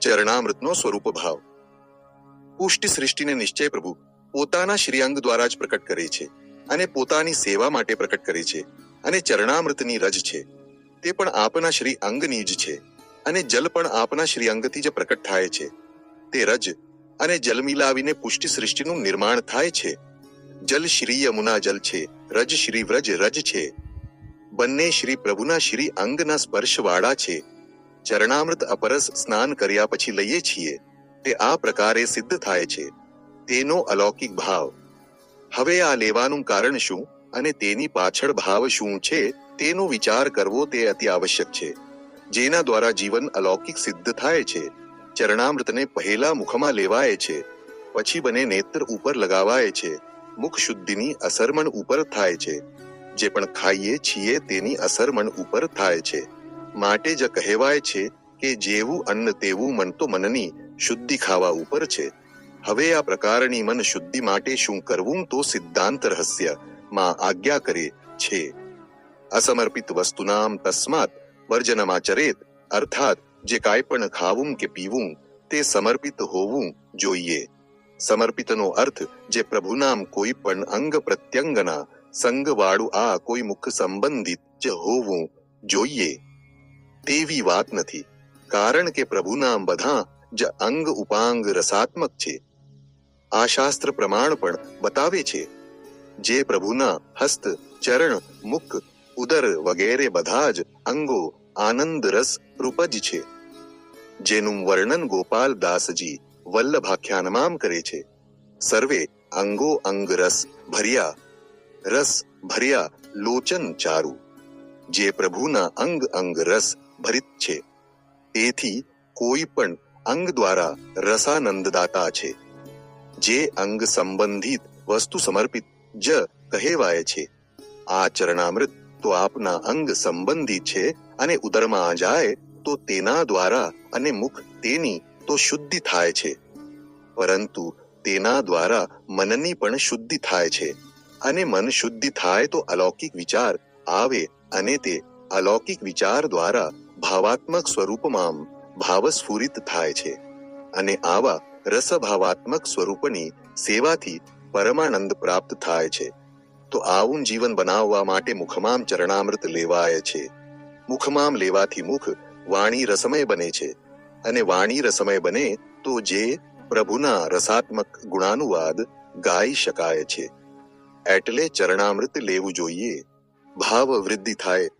ચરણામૃતનો સ્વરૂપ ભાવ. પુષ્ટિ સૃષ્ટિને નિશ્ચય પ્રભુ પોતાના શ્રી અંગ દ્વારા જ પ્રકટ કરે છે અને પોતાની સેવા માટે પ્રકટ કરે છે, અને ચરણામૃતની રજ છે તે પણ આપના શ્રી અંગની જ છે, અને જલ પણ આપના શ્રી અંગથી જ પ્રકટ થાય છે. તે રજ અને જલ મિલાવીને પુષ્ટિ સૃષ્ટિનું નિર્માણ થાય છે. જલ શ્રી યમુના જલ છે, રજ શ્રી વ્રજ રજ છે. બંને શ્રી પ્રભુના શ્રી અંગના સ્પર્શવાળા છે. ચરણામૃત અપરસ સ્નાન કર્યા પછી લઈએ છીએ તે આ પ્રકારે સિદ્ધ થાય છે, તેનો અલૌકિક ભાવ. હવે આ લેવાનું કારણ શું અને તેની પાછળ ભાવ શું છે તેનો વિચાર કરવો તે અતિ આવશ્યક છે, જેના દ્વારા જીવન અલૌકિક સિદ્ધ થાય છે. ચરણામૃતને પહેલા મુખમાં લેવાય છે, પછી બંને નેત્ર ઉપર લગાવાય છે. મુખ શુદ્ધિની અસર મન ઉપર થાય છે. જે પણ ખાઈએ છીએ તેની અસર મન ઉપર થાય છે. માટે જ કહેવાય છે કે જેવું અન્ન તેવું મન, તો મનની શુદ્ધિ ખાવા ઉપર છે. હવે આ પ્રકારની મન શુદ્ધિ માટે શું કરવું તો સિદ્ધાંત રહસ્ય માં આજ્ઞા કરે છે. અસમર્પિત વસ્તુનામ તસ્માત વર્જનમાચરેત, અર્થાત જે કાંઈ પણ ખાવું કે પીવું તે સમર્પિત હોવું જોઈએ. સમર્પિતનો અર્થ જે પ્રભુનામ કોઈ પણ અંગ પ્રત્યંગના સંગવાળું આ કોઈ મુખ સંબંધિત જ હોવું જોઈએ તેવી વાત નથી, કારણ કે પ્રભુનામ બધા જ અંગ ઉપાંગ રસાત્મક છે. આ શાસ્ત્ર પ્રમાણ પણ બતાવે છે. જે પ્રભુના હસ્ત, ચરણ, મુખ, ઉદર વગેરે બધા જ અંગો આનંદ રસ રૂપ જ છે, જેનું વર્ણન ગોપાલદાસજી વલ્લભાખ્યાનમાં કરે છે. સર્વે અંગો અંગ રસ ભર્યા લોચન ચારુ. જે પ્રભુના અંગ અંગ રસ ભરિત છે, તેથી કોઈ પણ અંગ દ્વારા રસાનંદદાતા છે. જે અંગ સંબંધિત વસ્તુ સમર્પિત જ કહેવાય છે. આ ચરણામૃત તો આપના અંગ સંબંધી છે, અને ઉદરમાં જાય તો તેના દ્વારા અને મુખ તેની તો શુદ્ધિ થાય છે, પરંતુ તેના દ્વારા મનની પણ શુદ્ધિ થાય છે. અને મન શુદ્ધિ થાય તો અલૌકિક વિચાર આવે, અને તે અલૌકિક વિચાર દ્વારા ભાવાત્મક સ્વરૂપમાં ભાવસ્ફુરિત થાય છે, અને આવા રસભાવાત્મક સ્વરૂપની સેવાથી પરમાનંદ પ્રાપ્ત થાય છે. તો આવું જીવન બનાવવા માટે મુખમાં ચરણામૃત લેવાય છે. મુખમાં લેવાથી મુખ વાણી રસમય બને છે, અને વાણી રસમય બને તો જે પ્રભુના રસાત્મક ગુણાનુવાદ ગાઈ શકાય છે. એટલે ચરણામૃત લેવું જોઈએ. ભાવ વૃદ્ધિ થાય